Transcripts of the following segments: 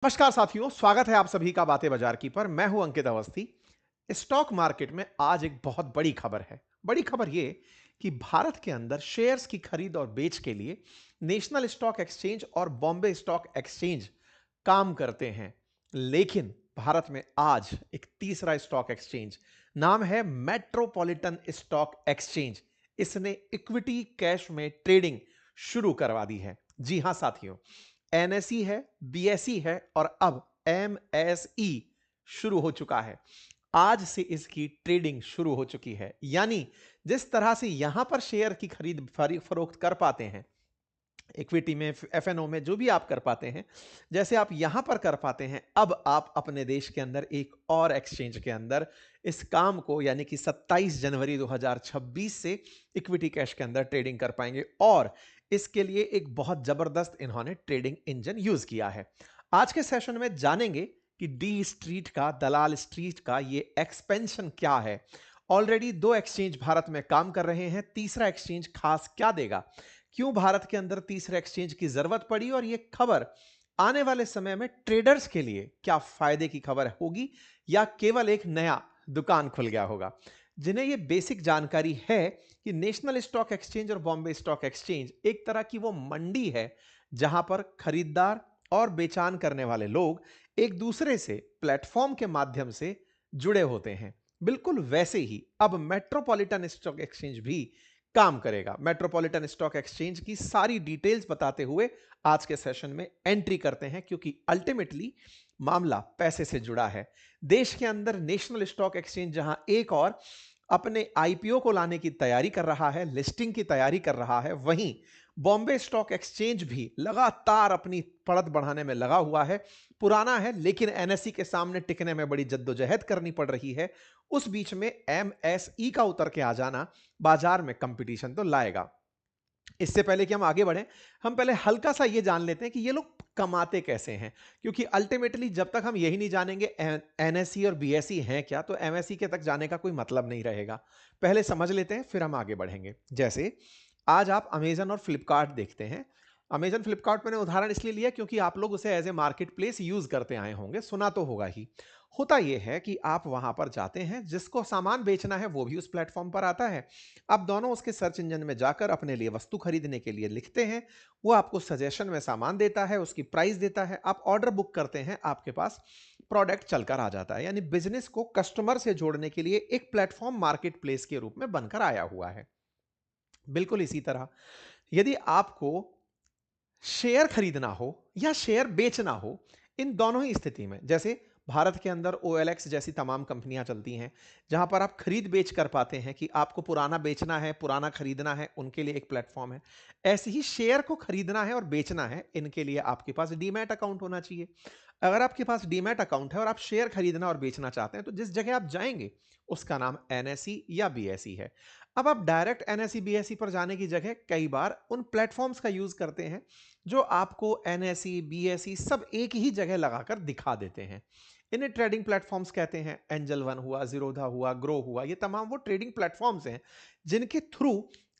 नमस्कार साथियों, स्वागत है आप सभी का बातें बाजार की पर। मैं हूं अंकित अवस्थी। स्टॉक मार्केट में आज एक बहुत बड़ी खबर है। बड़ी खबर यह कि भारत के अंदर शेयर्स की खरीद और बेच के लिए नेशनल स्टॉक एक्सचेंज और बॉम्बे स्टॉक एक्सचेंज काम करते हैं। लेकिन भारत में आज एक तीसरा स्टॉक एक्सचेंज, नाम है मेट्रोपॉलिटन स्टॉक एक्सचेंज, इसने इक्विटी कैश में ट्रेडिंग शुरू करवा दी है। जी हां साथियों, एनएसई है, बीएसई है और अब एमएसई शुरू हो चुका है। आज से इसकी ट्रेडिंग शुरू हो चुकी है। यानी जिस तरह से यहां पर शेयर की खरीद फरोख्त कर पाते हैं, इक्विटी में, एफएनओ में, जो भी आप कर पाते हैं, जैसे आप यहां पर कर पाते हैं, अब आप अपने देश के अंदर एक और एक्सचेंज के अंदर इस काम को, यानी कि 27 जनवरी 2026 से इक्विटी कैश के अंदर ट्रेडिंग कर पाएंगे। और इसके लिए एक बहुत जबरदस्त इन्होंने ट्रेडिंग इंजन यूज किया है। आज के सेशन में जानेंगे कि डी स्ट्रीट का, दलाल स्ट्रीट का ये एक्सपेंशन क्या है। ऑलरेडी 2 एक्सचेंज भारत में काम कर रहे हैं, तीसरा एक्सचेंज खास क्या देगा, क्यों भारत के अंदर तीसरे एक्सचेंज की जरूरत पड़ी, और यह खबर आने वाले समय में ट्रेडर्स के लिए क्या फायदे की खबर होगी या केवल एक नया दुकान खुल गया होगा। जिन्हें यह बेसिक जानकारी है कि नेशनल स्टॉक एक्सचेंज और बॉम्बे स्टॉक एक्सचेंज एक तरह की वो मंडी है जहां पर खरीदार और बेचान करने वाले लोग एक दूसरे से प्लेटफॉर्म के माध्यम से जुड़े होते हैं। बिल्कुल वैसे ही अब मेट्रोपॉलिटन स्टॉक एक्सचेंज भी काम करेगा। मेट्रोपॉलिटन स्टॉक एक्सचेंज की सारी डिटेल्स बताते हुए आज के सेशन में एंट्री करते हैं, क्योंकि अल्टीमेटली मामला पैसे से जुड़ा है। देश के अंदर नेशनल स्टॉक एक्सचेंज जहां एक और अपने आईपीओ को लाने की तैयारी कर रहा है, लिस्टिंग की तैयारी कर रहा है, वहीं बॉम्बे स्टॉक एक्सचेंज भी लगातार अपनी पड़त बढ़ाने में लगा हुआ है। पुराना है लेकिन एनएसई के सामने टिकने में बड़ी जद्दोजहद करनी पड़ रही है। उस बीच में एमएसई का उतर के आ जाना बाजार में कंपटीशन तो लाएगा। इससे पहले कि हम आगे बढ़ें, हम पहले हल्का सा ये जान लेते हैं कि ये लोग कमाते कैसे हैं, क्योंकि अल्टीमेटली जब तक हम यही नहीं जानेंगे एनएसई और बीएसई हैं क्या, तो एमएसई के तक जाने का कोई मतलब नहीं रहेगा। पहले समझ लेते हैं, फिर हम आगे बढ़ेंगे। जैसे आज आप अमेजन और फ्लिपकार्ट देखते हैं। अमेजन फ्लिपकार्ट मैंने उदाहरण इसलिए लिया क्योंकि आप लोग उसे as a market place use करते आए होंगे, सुना तो होगा ही। होता यह है कि आप वहां पर जाते हैं, जिसको सामान बेचना है वो भी उस प्लेटफॉर्म पर आता है। आप दोनों उसके सर्च इंजन में जाकर अपने लिए वस्तु खरीदने के लिए लिखते हैं, वो आपको सजेशन में सामान देता है, उसकी प्राइस देता है, आप ऑर्डर बुक करते हैं, आपके पास प्रोडक्ट चलकर आ जाता है। यानी बिजनेस को कस्टमर से जोड़ने के लिए एक प्लेटफॉर्म मार्केट प्लेस के रूप में बनकर आया हुआ है। बिल्कुल इसी तरह यदि आपको शेयर खरीदना हो या शेयर बेचना हो, इन दोनों ही स्थिति में, जैसे भारत के अंदर ओएलएक्स जैसी तमाम कंपनियां चलती हैं जहां पर आप खरीद बेच कर पाते हैं, कि आपको पुराना बेचना है, पुराना खरीदना है, उनके लिए एक प्लेटफॉर्म है। ऐसे ही शेयर को खरीदना है और बेचना है, इनके लिए आपके पास डीमैट अकाउंट होना चाहिए। अगर आपके पास डीमैट अकाउंट है और आप शेयर खरीदना और बेचना चाहते हैं, तो जिस जगह आप जाएंगे उसका नाम एनएसई या बीएसई है। अब आप डायरेक्ट एनएसई बीएसई पर जाने की जगह कई बार उन प्लेटफॉर्म्स का यूज करते हैं जो आपको एनएसई बीएसई सब एक ही जगह लगाकर दिखा देते हैं। इन्हें ट्रेडिंग प्लेटफॉर्म्स कहते हैं। एंजल वन हुआ, जीरोधा हुआ, ग्रो हुआ, ये तमाम वो ट्रेडिंग प्लेटफॉर्म्स हैं जिनके थ्रू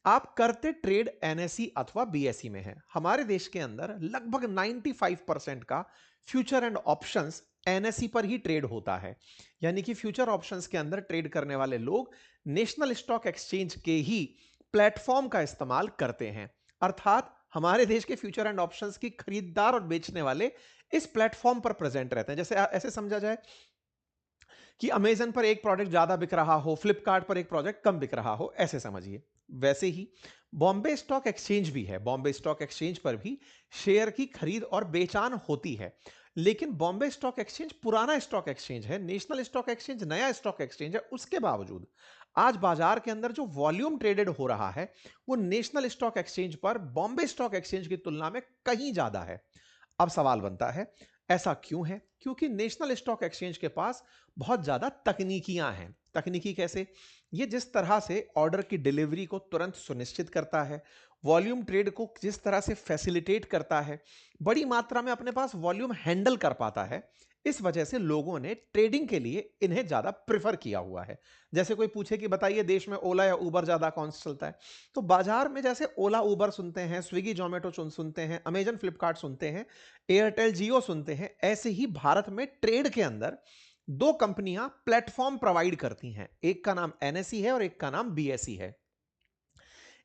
आप करते ट्रेड एनएसई अथवा बीएसई में है। हमारे देश के अंदर लगभग 95% का फ्यूचर एंड ऑप्शंस एनएसई पर ही ट्रेड होता है। यानी कि फ्यूचर ऑप्शंस के अंदर ट्रेड करने वाले लोग नेशनल स्टॉक एक्सचेंज के ही प्लेटफॉर्म का इस्तेमाल करते हैं। अर्थात हमारे देश के फ्यूचर एंड ऑप्शंस की खरीदार और बेचने वाले इस प्लेटफॉर्म पर प्रेजेंट रहते हैं। जैसे ऐसे समझा जाए कि अमेजन पर एक प्रोडक्ट ज्यादा बिक रहा हो, फ्लिपकार्ट पर एक प्रोडक्ट कम बिक रहा हो, ऐसे समझिए। वैसे ही बॉम्बे स्टॉक एक्सचेंज भी है। बॉम्बे स्टॉक एक्सचेंज पर भी शेयर की खरीद और बेचान होती है। लेकिन बॉम्बे स्टॉक एक्सचेंज पुराना स्टॉक एक्सचेंज है, नेशनल स्टॉक एक्सचेंज नया स्टॉक एक्सचेंज है। उसके बावजूद आज बाजार के अंदर जो वॉल्यूम ट्रेडेड हो रहा है, वो नेशनल स्टॉक एक्सचेंज पर बॉम्बे स्टॉक एक्सचेंज की तुलना में कहीं ज्यादा है। अब सवाल बनता है, ऐसा क्यों है? क्योंकि नेशनल स्टॉक एक्सचेंज के पास बहुत ज्यादा तकनीकियां हैं। तकनीकी कैसे? ये जिस तरह से ऑर्डर की डिलीवरी को तुरंत सुनिश्चित करता है, वॉल्यूम ट्रेड को जिस तरह से फैसिलिटेट करता है, बड़ी मात्रा में अपने पास वॉल्यूम हैंडल कर पाता है, इस वजह से लोगों ने ट्रेडिंग के लिए इन्हें ज्यादा प्रेफर किया हुआ है। जैसे कोई पूछे कि बताइए देश में ओला या उबर ज्यादा कौन सा चलता है, तो बाजार में जैसे ओला उबर सुनते हैं, स्विगी जोमेटो सुनते हैं, अमेजन फ्लिपकार्ट सुनते हैं, एयरटेल जियो सुनते हैं, ऐसे ही भारत में ट्रेड के अंदर दो कंपनियां प्लेटफॉर्म प्रोवाइड करती हैं। एक का नाम एनएसई है और एक का नाम बीएसई है।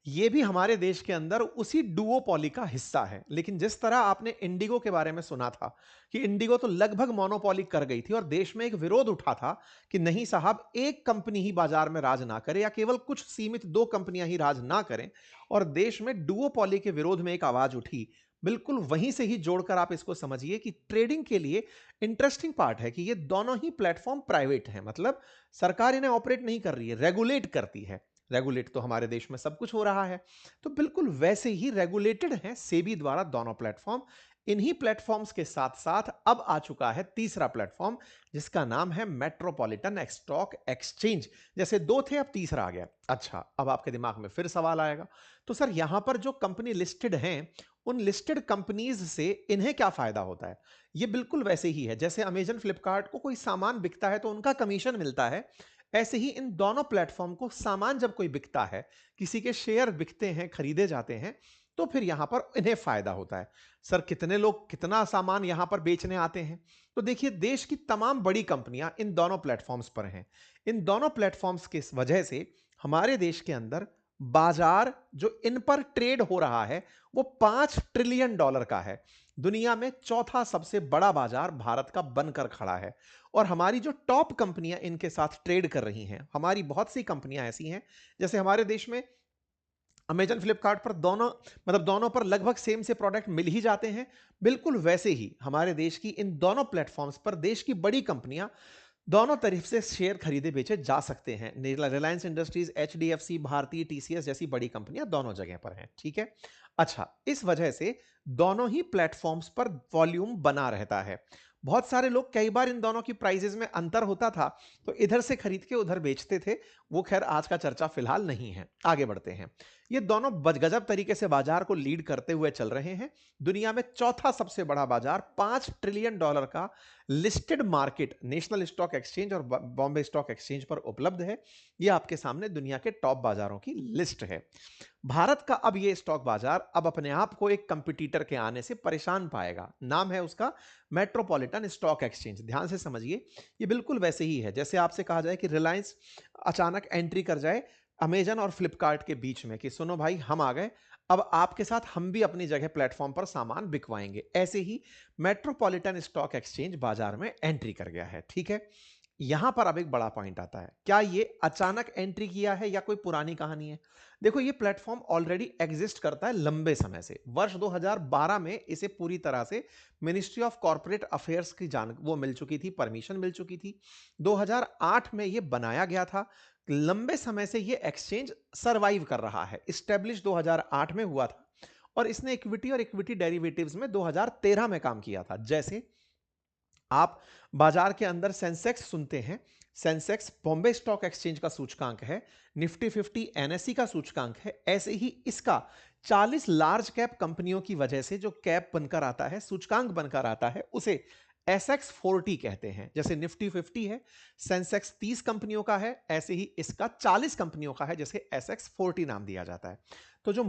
ये भी हमारे देश के अंदर उसी डुओपॉली का हिस्सा है। लेकिन जिस तरह आपने इंडिगो के बारे में सुना था कि इंडिगो तो लगभग मोनोपॉली कर गई थी और देश में एक विरोध उठा था कि नहीं साहब, एक कंपनी ही बाजार में राज ना करे या केवल कुछ सीमित दो कंपनियां ही राज ना करें, और देश में डुओपॉली के विरोध में एक आवाज उठी। बिल्कुल वहीं से ही जोड़कर आप इसको समझिए कि ट्रेडिंग के लिए इंटरेस्टिंग पार्ट है कि ये दोनों ही प्लेटफॉर्म प्राइवेट हैं, मतलब सरकार इन्हें ऑपरेट नहीं कर रही है, रेगुलेट करती है। रेगुलेट तो हमारे देश में सब कुछ हो रहा है, तो बिल्कुल वैसे ही रेगुलेटेड हैं सेबी द्वारा दोनों प्लेटफॉर्म। इन्हीं प्लेटफॉर्म्स के साथ साथ अब आ चुका है तीसरा प्लेटफॉर्म, जिसका नाम है मेट्रोपॉलिटन स्टॉक एक्सचेंज। जैसे दो थे अब तीसरा आ गया। अच्छा, अब आपके दिमाग में फिर सवाल आएगा, तो सर यहां पर जो कंपनी लिस्टेड हैं, उन लिस्टेड कंपनीज से इन्हें क्या फायदा होता है? ये बिल्कुल वैसे ही है जैसे अमेजन फ्लिपकार्ट को कोई सामान बिकता है तो उनका कमीशन मिलता है, ऐसे ही इन दोनों प्लेटफॉर्म को सामान जब कोई बिकता है, किसी के शेयर बिकते हैं, खरीदे जाते हैं, तो फिर यहां पर इन्हें फायदा होता है। सर कितने लोग कितना सामान यहां पर बेचने आते हैं? तो देखिए, देश की तमाम बड़ी कंपनियां इन दोनों प्लेटफॉर्म्स पर हैं। इन दोनों प्लेटफॉर्म्स की वजह से हमारे देश के अंदर बाजार जो इन पर ट्रेड हो रहा है वो $5 ट्रिलियन का है। दुनिया में चौथा सबसे बड़ा बाजार भारत का बनकर खड़ा है। और हमारी जो टॉप कंपनियां इनके साथ ट्रेड कर रही हैं, हमारी बहुत सी कंपनियां ऐसी हैं, जैसे हमारे देश में अमेजन फ्लिपकार्ट पर दोनों, मतलब दोनों पर लगभग सेम से प्रोडक्ट मिल ही जाते हैं। बिल्कुल वैसे ही हमारे देश की इन दोनों प्लेटफॉर्म्स पर देश की बड़ी कंपनियां दोनों तरफ से शेयर खरीदे बेचे जा सकते हैं। रिलायंस इंडस्ट्रीज, एचडीएफसी, भारतीय, टीसीएस जैसी बड़ी कंपनियां दोनों जगह पर हैं। ठीक है। अच्छा, इस वजह से दोनों ही प्लेटफॉर्म्स पर वॉल्यूम बना रहता है। बहुत सारे लोग, कई बार इन दोनों की प्राइसेस में अंतर होता था तो इधर से खरीद के उधर बेचते थे। वो खैर आज का चर्चा फिलहाल नहीं है। आगे बढ़ते हैं। ये दोनों गजब तरीके से बाजार को लीड करते हुए चल रहे हैं। दुनिया में चौथा सबसे बड़ा बाजार, $5 ट्रिलियन का listed market national stock exchange और बॉम्बे स्टॉक एक्सचेंज पर उपलब्ध है। यह आपके सामने दुनिया के टॉप बाजारों की लिस्ट है। भारत का अब यह स्टॉक बाजार अब अपने आप को एक कंपटीटर के आने से परेशान पाएगा। नाम है उसका मेट्रोपॉलिटन स्टॉक एक्सचेंज। ध्यान से समझिए, ये बिल्कुल वैसे ही है जैसे आपसे कहा जाए कि रिलायंस अचानक एंट्री कर जाए अमेजन और फ्लिपकार्ट के बीच में कि सुनो भाई, हम आ गए, अब आपके साथ हम भी अपनी जगह प्लेटफॉर्म पर सामान बिकवाएंगे। ऐसे ही मेट्रोपॉलिटन स्टॉक एक्सचेंज बाजार में एंट्री कर गया है। ठीक है। यहां पर अब एक बड़ा पॉइंट आता है, क्या ये अचानक एंट्री किया है या कोई पुरानी कहानी है? देखो, ये प्लेटफॉर्म ऑलरेडी एग्जिस्ट करता है लंबे समय से। वर्ष 2012 में इसे पूरी तरह से मिनिस्ट्री ऑफ कॉर्पोरेट अफेयर्स की वो मिल चुकी थी, परमिशन मिल चुकी थी। 2008 में ये बनाया गया था। लंबे समय से ये एक्सचेंज सरवाइव कर रहा है। स्टेब्लिश 2008 में हुआ था और इसने इक्विटी और इक्विटी डेरिवेटिव्स में 2013 में काम किया था। जैसे आप बाजार के अंदर सेंसेक्स सुनते हैं, सेंसेक्स बॉम्बे स्टॉक एक्सचेंज का सूचकांक है, निफ्टी 50 एनएसई का सूचकांक है। ऐसे ही इसका 40 लार्ज कैप कंपनियों की वजह से जो कैप बनकर आता है, सूचकांक बनकर आता है, उसे एसएक्स 40 कहते हैं। जैसे निफ्टी 50 है, सेंसेक्स 30 कंपनियों का है, ऐसे ही इसका 40 कंपनियों का है, जैसे एसएक्स 40 नाम दिया जाता है। तो जो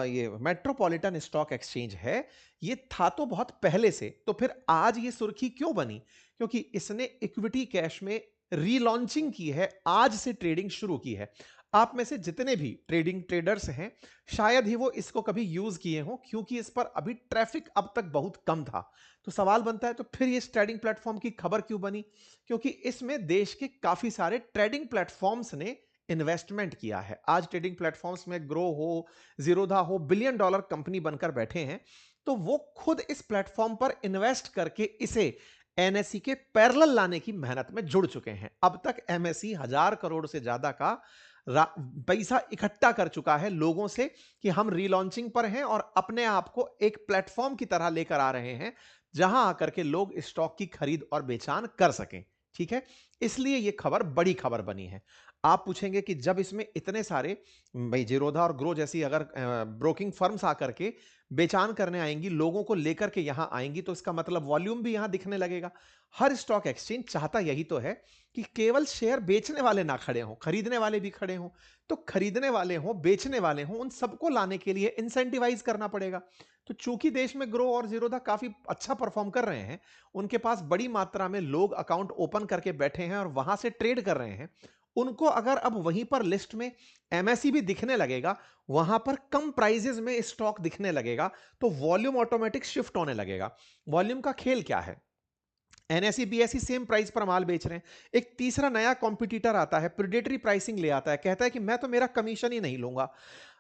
ये मेट्रोपॉलिटन स्टॉक एक्सचेंज है, ये था तो बहुत पहले से, तो फिर आज ये सुर्खी क्यों बनी? क्योंकि इसने इक्विटी कैश में रीलॉन्चिंग की है, आज से ट्रेडिंग शुरू की है। आप में से जितने भी ट्रेडर्स हैं, शायद ही वो इसको कभी यूज किए हों, क्योंकि इस पर अभी ट्रैफिक अब तक बहुत कम था। तो सवाल बनता है, तो फिर ये ट्रेडिंग प्लेटफॉर्म की खबर क्यों बनी? क्योंकि इसमें देश के काफी सारे ट्रेडिंग प्लेटफॉर्म्स ने इन्वेस्टमेंट किया है। आज ट्रेडिंग प्लेटफॉर्म्स में ग्रो हो, जीरोधा हो, $1 बिलियन कंपनी बनकर बैठे हैं, तो वो खुद इस प्लेटफॉर्म पर इन्वेस्ट करके इसे एनएसई के पैरेलल लाने की मेहनत में जुड़ चुके हैं। अब तक एमएसई 1,000 करोड़ से ज्यादा का पैसा इकट्ठा कर चुका है लोगों से कि हम रीलॉन्चिंग पर हैं और अपने आप को एक प्लेटफॉर्म की तरह लेकर आ रहे हैं, जहां आकर के लोग स्टॉक की खरीद और बेचान कर सकें। ठीक है? इसलिए ये खबर बड़ी खबर बनी है। आप पूछेंगे कि जब इसमें इतने सारे भई ज़ीरोधा और ग्रो जैसी अगर ब्रोकिंग फर्म्स आकर के बेचान करने आएँगी, लोगों को लेकर के यहां आएँगी, तो इसका मतलब वॉल्यूम भी यहां दिखने लगेगा। हर स्टॉक एक्सचेंज चाहता यही तो है कि केवल शेयर बेचने वाले ना खड़े हों, खरीदने वाले भी खड़े हों। तो खरीदने वाले हों, बेचने वाले हों, उन सबको लाने के लिए इंसेंटिवाइज़ करना पड़ेगा। तो चूंकि देश में ग्रो और ज़ीरोधा काफ़ी अच्छा परफ़ॉर्म कर रहे हैं, उनके पास बड़ी मात्रा में लोग अकाउंट ओपन करके बैठे हैं और वहां से ट्रेड कर रहे हैं। उनको अगर अब वहीं पर लिस्ट में एमएससी भी दिखने लगेगा, वहां पर कम प्राइजेस में स्टॉक दिखने लगेगा, तो वॉल्यूम ऑटोमेटिक शिफ्ट होने लगेगा। वॉल्यूम का खेल क्या है? एनएसई बीएसई सेम प्राइस पर माल बेच रहे हैं। एक तीसरा नया कॉम्पिटिटर आता है, प्रिडेटरी प्राइसिंग ले आता है, कहता है कि मैं तो मेरा कमीशन ही नहीं लूंगा,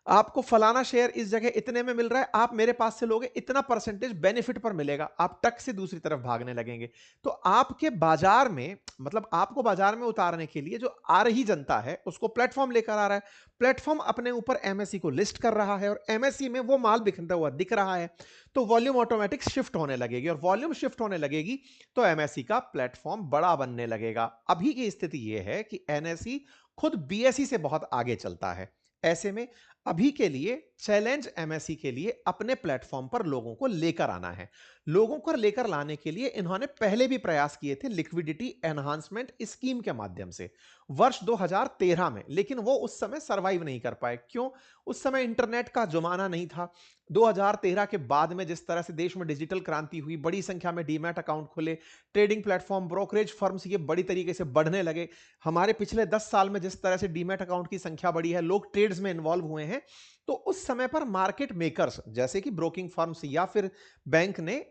आपको फलाना शेयर इस जगह इतने में मिल रहा है, आप मेरे पास से लोगे, इतना परसेंटेज बेनिफिट पर मिलेगा, आप टक से दूसरी तरफ भागने लगेंगे। तो आपके बाजार में, मतलब आपको बाजार में उतारने के लिए जो आ रही जनता है उसको प्लेटफॉर्म लेकर आ रहा है, प्लेटफॉर्म अपने ऊपर एमएससी को लिस्ट कर रहा है और एमएससी में वो माल बिकता हुआ दिख रहा है, तो वॉल्यूम ऑटोमेटिक शिफ्ट होने लगेगी और वॉल्यूम शिफ्ट होने लगेगी तो एमएससी का प्लेटफॉर्म बड़ा बनने लगेगा। अभी की स्थिति यह है कि एनएसई खुद बीएसई से बहुत आगे चलता है। ऐसे में अभी के लिए चैलेंज एमएससी के लिए अपने प्लेटफॉर्म पर लोगों को लेकर आना है। लोगों को लेकर लाने के लिए इन्होंने पहले भी प्रयास किए थे लिक्विडिटी एनहांसमेंट स्कीम के माध्यम से वर्ष 2013 में, लेकिन वो उस समय सरवाइव नहीं कर पाए। क्यों? उस समय इंटरनेट का जमाना नहीं था। 2013 के बाद में जिस तरह से देश में डिजिटल क्रांति हुई, बड़ी संख्या में डीमैट अकाउंट खुले, ट्रेडिंग प्लेटफॉर्म, ब्रोकरेज फर्म्स ये बड़ी तरीके से बढ़ने लगे। हमारे पिछले 10 साल में जिस तरह से डीमैट अकाउंट की संख्या बढ़ी है, लोग ट्रेड्स में इन्वॉल्व हुए हैं, तो उस समय पर मार्केट मेकर्स जैसे कि ब्रोकिंग फर्म्स या फिर बैंक ने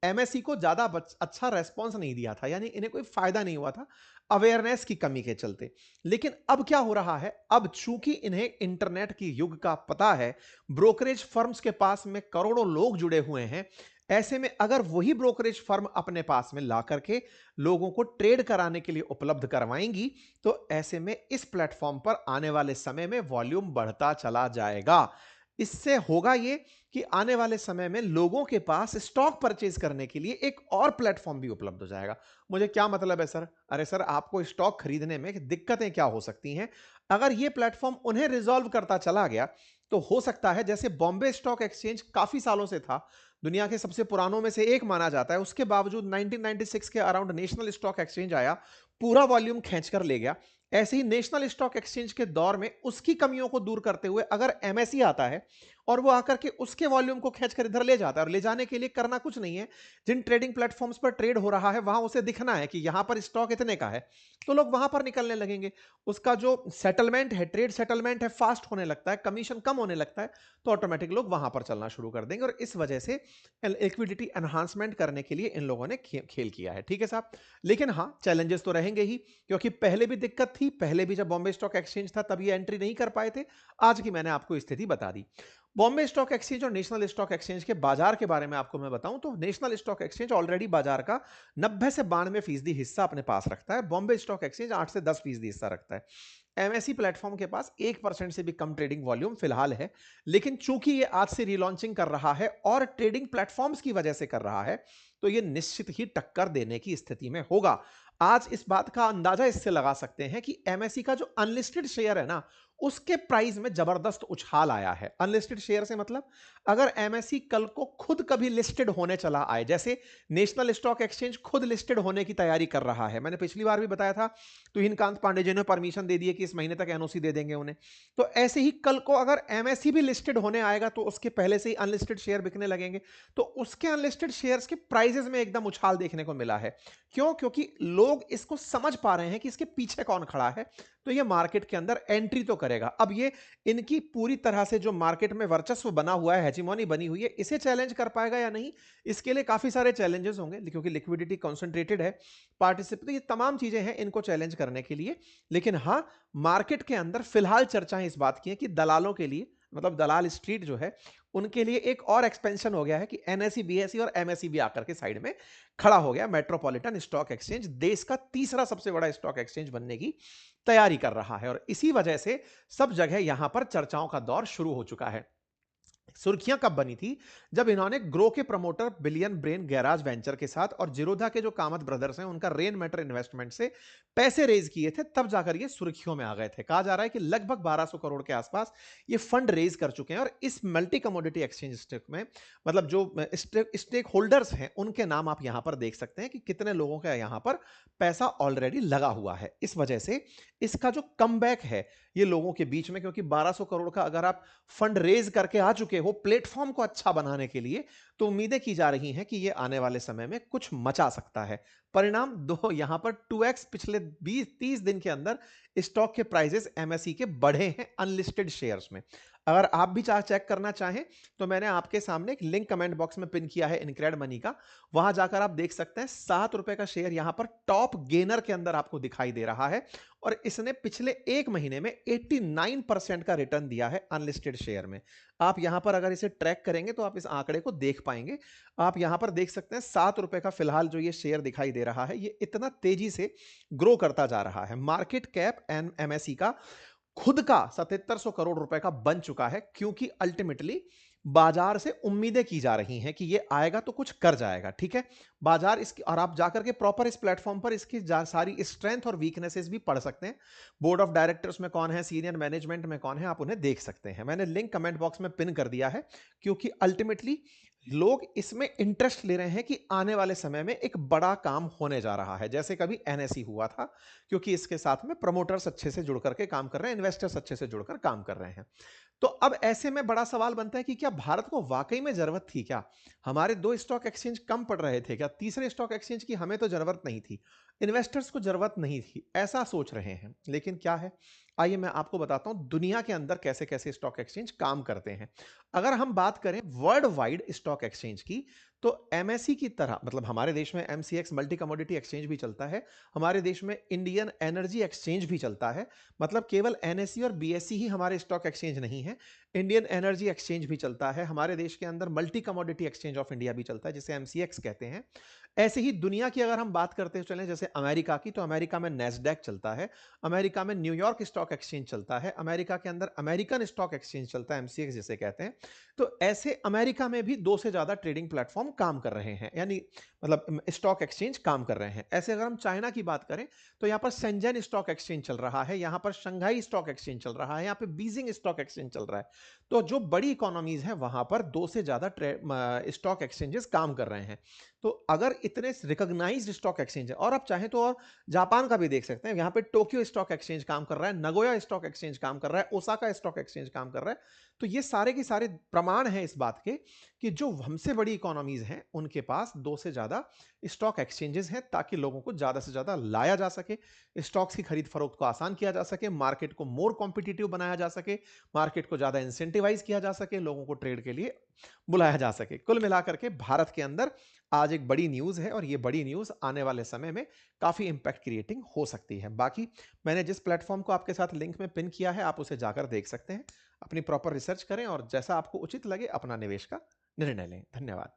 एमएससी को ज्यादा अच्छा रेस्पॉन्स नहीं दिया था, यानी इन्हें कोई फायदा नहीं हुआ था अवेयरनेस की कमी के चलते। लेकिन अब क्या हो रहा है? अब चूंकि इन्हें इंटरनेट की युग का पता है, ब्रोकरेज फर्म्स के पास में करोड़ों लोग जुड़े हुए हैं, ऐसे में अगर वही ब्रोकरेज फर्म अपने पास में ला करके लोगों को ट्रेड कराने के लिए उपलब्ध करवाएंगी, तो ऐसे में इस प्लेटफॉर्म पर आने वाले समय में वॉल्यूम बढ़ता चला जाएगा। इससे होगा ये कि आने वाले समय में लोगों के पास स्टॉक परचेज करने के लिए एक और प्लेटफॉर्म भी उपलब्ध हो जाएगा। मुझे क्या मतलब है सर? अरे सर, आपको स्टॉक खरीदने में दिक्कतें क्या हो सकती हैं? अगर ये प्लेटफॉर्म उन्हें रिजॉल्व करता चला गया, तो हो सकता है जैसे बॉम्बे स्टॉक एक्सचेंज काफी सालों से था, दुनिया के सबसे पुरानों में से एक माना जाता है, उसके बावजूद 1996 के अराउंड नेशनल स्टॉक एक्सचेंज आया, पूरा वॉल्यूम खींचकर ले गया। ऐसे ही नेशनल स्टॉक एक्सचेंज के दौर में उसकी कमियों को दूर करते हुए अगर एमएसई आता है और वो आकर के उसके वॉल्यूम को खींचकर इधर ले जाता है, और ले जाने के लिए करना कुछ नहीं है, जिन ट्रेडिंग प्लेटफॉर्म्स पर ट्रेड हो रहा है वहां उसे दिखना है कि यहां पर स्टॉक इतने का है, तो लोग वहां पर निकलने लगेंगे। उसका जो सेटलमेंट है, ट्रेड सेटलमेंट है, फास्ट होने लगता है, कमीशन कम होने लगता है, तो ऑटोमेटिक लोग वहां पर चलना शुरू कर देंगे। और इस वजह से लिक्विडिटी एनहांसमेंट करने के लिए इन लोगों ने खेल किया है। ठीक है साहब, लेकिन हाँ, चैलेंजेस तो रहेंगे ही, क्योंकि पहले भी दिक्कत थी, पहले भी जब बॉम्बे स्टॉक एक्सचेंज था तब ये एंट्री नहीं कर पाए थे। आज की मैंने आपको स्थिति बता दी। बॉम्बे स्टॉक एक्सचेंज और नेशनल स्टॉक एक्सचेंज के बाजार के बारे में आपको मैं बताऊं तो नेशनल स्टॉक एक्सचेंज ऑलरेडी बाजार का 90 से 92% हिस्सा अपने पास रखता है, बॉम्बे स्टॉक एक्सचेंज 8 से 10% हिस्सा रखता है। एमएससी प्लेटफॉर्म के पास 1% से भी कम ट्रेडिंग वॉल्यूम फिलहाल है, लेकिन चूंकि ये आज से रीलॉन्चिंग कर रहा है और ट्रेडिंग प्लेटफॉर्म्स की वजह से कर रहा है, तो ये निश्चित ही टक्कर देने की स्थिति में होगा। आज इस बात का अंदाजा इससे लगा सकते हैं कि एमएससी का जो अनलिस्टेड शेयर है ना, उसके प्राइस में जबरदस्त उछाल आया है। अनलिस्टेड शेयर से मतलब, अगर एमएससी कल को खुद कभी लिस्टेड होने चला आए, जैसे नेशनल स्टॉक एक्सचेंज खुद लिस्टेड होने की तैयारी कर रहा है, मैंने पिछली बार भी बताया था, तुहिन कांत पांडे जी ने परमिशन दे दी है कि इस महीने तक एनओसी दे देंगे उन्हें। तो ऐसे ही कल को अगर एमएससी भी लिस्टेड होने आएगा, तो उसके पहले से ही अनलिस्टेड शेयर बिकने लगेंगे, तो उसके अनलिस्टेड शेयर्स के प्राइजेस में एकदम उछाल देखने को मिला है। क्यों? क्योंकि लोग इसको समझ पा रहे हैं कि इसके पीछे कौन खड़ा है, तो ये मार्केट के अंदर एंट्री तो करेगा। अब ये इनकी पूरी तरह से जो मार्केट में वर्चस्व बना हुआ है, हेजिमोनी बनी हुई है, इसे चैलेंज कर पाएगा या नहीं, इसके लिए काफी सारे चैलेंजेस होंगे, क्योंकि लिक्विडिटी कॉन्सेंट्रेटेड है, पार्टिसिपेट, ये तमाम चीजें हैं इनको चैलेंज करने के लिए। लेकिन हां, मार्केट के अंदर फिलहाल चर्चाएं इस बात की है कि दलालों के लिए, मतलब दलाल स्ट्रीट जो है, उनके लिए एक और एक्सपेंशन हो गया है कि एनएसई बीएसई और एमएसई भी आकर के साइड में खड़ा हो गया। मेट्रोपॉलिटन स्टॉक एक्सचेंज देश का तीसरा सबसे बड़ा स्टॉक एक्सचेंज बनने की तैयारी कर रहा है, और इसी वजह से सब जगह यहां पर चर्चाओं का दौर शुरू हो चुका है। सुर्खियां कब बनी थी? जब इन्होंने ग्रो के promoter billion brain garage venture के साथ और जिरोधा के जो कामत ब्रदर्स हैं उनका रेन मैटर इन्वेस्टमेंट से पैसे रेज किए थे, तब जाकर ये सुर्खियों में आ गए थे। कहा जा रहा है कि लगभग 1200 करोड़ के आसपास ये फंड रेज कर चुके हैं और इस मल्टी कमोडिटी एक्सचेंज स्टेक में मतलब जो स्टेक होल्डर्स हैं उनके नाम आप यहां पर देख सकते हैं कि कितने लोगों का यहां पर पैसा ऑलरेडी लगा हुआ है। इस वजह से इसका जो कमबैक है ये लोगों के बीच में, क्योंकि 1200 करोड़ का अगर आप फंड रेज करके आ चुके हो प्लेटफॉर्म को अच्छा बनाने के लिए, तो उम्मीदें की जा रही हैं कि ये आने वाले समय में कुछ मचा सकता है। परिणाम दो यहां पर 2x पिछले 20-30 दिन के अंदर स्टॉक के प्राइसेस एमएसई के बढ़े हैं अनलिस्टेड शेयर्स में। अगर आप भी चेक करना चाहें तो मैंने आपके सामने एक लिंक कमेंट बॉक्स में पिन किया है इनक्रेड मनी का, वहां जाकर आप देख सकते हैं 7 रुपए का शेयर यहां पर टॉप गेनर के अंदर आपको दिखाई दे रहा है और इसने पिछले एक महीने में 89% का रिटर्न दिया है अनलिस्टेड शेयर में। आप यहां पर अगर इसे ट्रैक करेंगे तो आप इस आंकड़े को देख पाएंगे। आप यहां पर देख सकते हैं 7 रुपए का फिलहाल जो ये शेयर दिखाई दे रहा है ये इतना तेजी से ग्रो करता जा रहा है। मार्केट कैप एमएसई का खुद का 7700 करोड़ रुपए का बन चुका है, क्योंकि अल्टीमेटली बाजार से उम्मीदें की जा रही हैं कि ये आएगा तो कुछ कर जाएगा। ठीक है, बाजार इसकी और आप जाकर के प्रॉपर इस प्लेटफॉर्म पर इसकी सारी स्ट्रेंथ और वीकनेसेस भी पढ़ सकते हैं। बोर्ड ऑफ डायरेक्टर्स में कौन है, सीनियर मैनेजमेंट में कौन है, आप उन्हें देख सकते हैं। मैंने लिंक कमेंट बॉक्स में पिन कर दिया है, क्योंकि अल्टीमेटली लोग इसमें इंटरेस्ट ले रहे हैं कि आने वाले समय में एक बड़ा काम होने जा रहा है, जैसे कभी एनएसई हुआ था, क्योंकि इसके साथ में प्रमोटर्स अच्छे से जुड़ करके काम कर रहे हैं, इन्वेस्टर्स अच्छे से जुड़कर काम कर रहे हैं। तो अब ऐसे में बड़ा सवाल बनता है कि क्या भारत को वाकई में जरूरत थी क्या? हमारे 2 स्टॉक एक्सचेंज कम पड़ रहे थे क्या? तीसरे स्टॉक एक्सचेंज की हमें तो जरूरत नहीं थी, इन्वेस्टर्स को जरूरत नहीं थी, ऐसा सोच रहे हैं। लेकिन क्या है, आइए मैं आपको बताता हूं दुनिया के अंदर कैसे कैसे स्टॉक एक्सचेंज काम करते हैं। अगर हम बात करें वर्ल्ड वाइड स्टॉक एक्सचेंज की, तो एमएसई की तरह मतलब हमारे देश में एमसीएक्स मल्टी कमोडिटी एक्सचेंज भी चलता है, हमारे देश में इंडियन एनर्जी एक्सचेंज भी चलता है। मतलब केवल एनएसई और बीएसई ही हमारे स्टॉक एक्सचेंज नहीं है, इंडियन एनर्जी एक्सचेंज भी चलता है। हमारे देश के अंदर multi commodity exchange of India भी चलता है, जिसे एमसीएक्स कहते हैं। ऐसे ही दुनिया की अगर हम बात करते चलें, जैसे अमेरिका की, तो अमेरिका में नेस्डैक चलता है, अमेरिका में न्यूयॉर्क स्टॉक एक्सचेंज चलता है, अमेरिका के अंदर अमेरिकन स्टॉक एक्सचेंज चलता है, एमसीएक्स जिसे कहते हैं। तो ऐसे अमेरिका में भी 2 से ज्यादा ट्रेडिंग प्लेटफॉर्म काम कर रहे हैं, यानी मतलब स्टॉक एक्सचेंज काम कर रहे हैं। ऐसे अगर हम चाइना की बात करें तो यहां पर शेंजन स्टॉक एक्सचेंज चल रहा है, यहां पर शंघाई स्टॉक एक्सचेंज चल रहा है, यहां पर बीजिंग स्टॉक एक्सचेंज चल रहा है। तो जो बड़ी इकोनॉमीज है वहां पर 2 से ज्यादा स्टॉक एक्सचेंजेस काम कर रहे हैं। तो अगर इतने रिकॉग्नाइज्ड स्टॉक एक्सचेंज है, और आप चाहें तो और जापान का भी देख सकते हैं, यहां पे टोक्यो स्टॉक एक्सचेंज काम कर रहा है, नगोया स्टॉक एक्सचेंज काम कर रहा है, ओसाका स्टॉक एक्सचेंज काम कर रहा है। तो ये सारे के सारे प्रमाण हैं इस बात के कि जो हमसे बड़ी इकोनॉमीज हैं उनके पास 2 से ज्यादा स्टॉक एक्सचेंजेस हैं, ताकि लोगों को ज्यादा से ज्यादा लाया जा सके, स्टॉक्स की खरीद फरोख्त को आसान किया जा सके, मार्केट को मोर कॉम्पिटिटिव बनाया जा सके, मार्केट को ज्यादा इंसेंटिवाइज किया जा सके, लोगों को ट्रेड के लिए बुलाया जा सके। कुल मिलाकर के भारत के अंदर आज एक बड़ी न्यूज है, और ये बड़ी न्यूज आने वाले समय में काफी इंपैक्ट क्रिएटिंग हो सकती है। बाकी मैंने जिस प्लेटफॉर्म को आपके साथ लिंक में पिन किया है, आप उसे जाकर देख सकते हैं, अपनी प्रॉपर रिसर्च करें और जैसा आपको उचित लगे अपना निवेश का निर्णय लें। धन्यवाद।